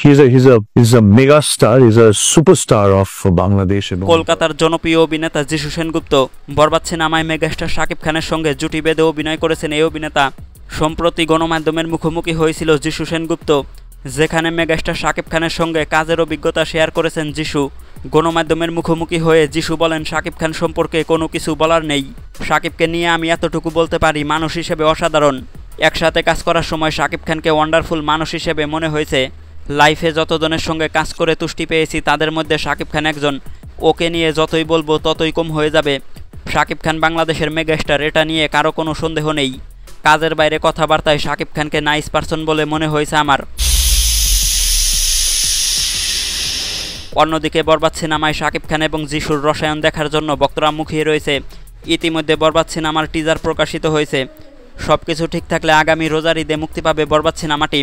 he's a mega star. He's a superstar of Bangladesh. কলকাতার জনপ্রিয় অভিনেতা যিশু সেনগুপ্ত বরবাদ সিনেমায় মেগাস্টার শাকিব খানের সঙ্গে জুটি বেঁধে অভিনয় করেছেন এই অভিনেতা। সম্প্রতি গণমাধ্যমের মুখোমুখি হয়েছিল যিশু সেনগুপ্ত, যেখানে মেগাস্টার শাকিব খানের সঙ্গে কাজের অভিজ্ঞতা শেয়ার করেছেন যিশু। গণমাধ্যমের মুখোমুখি হয়ে যিশু বলেন, শাকিব খান সম্পর্কে কোনো কিছু বলার নেই। শাকিবকে নিয়ে আমি এতটুকু বলতে পারি, মানুষ হিসেবে অসাধারণ। একসাথে কাজ করার সময় শাকিব খানকে ওয়ান্ডারফুল মানুষ হিসেবে মনে হয়েছে। লাইফে যতজনের সঙ্গে কাজ করে তুষ্টি পেয়েছি তাদের মধ্যে শাকিব খান একজন। ওকে নিয়ে যতই বলবো ততই কম হয়ে যাবে। শাকিব খান বাংলাদেশের মেগাস্টার, এটা নিয়ে কারো কোনো সন্দেহ নেই। কাজের বাইরে কথাবার্তায় শাকিব খানকে নাইস পারসন বলে মনে হয়েছে আমার। অন্যদিকে বরবাদ সিনেমায় শাকিব খান এবং যিশুর রসায়ন দেখার জন্য ভক্তরা মুখিয়ে রয়েছে। ইতিমধ্যে বরবাদ সিনেমার টিজার প্রকাশিত হয়েছে। সবকিছু ঠিক থাকলে আগামী রোজার ঈদে মুক্তি পাবে বরবাদ সিনেমাটি।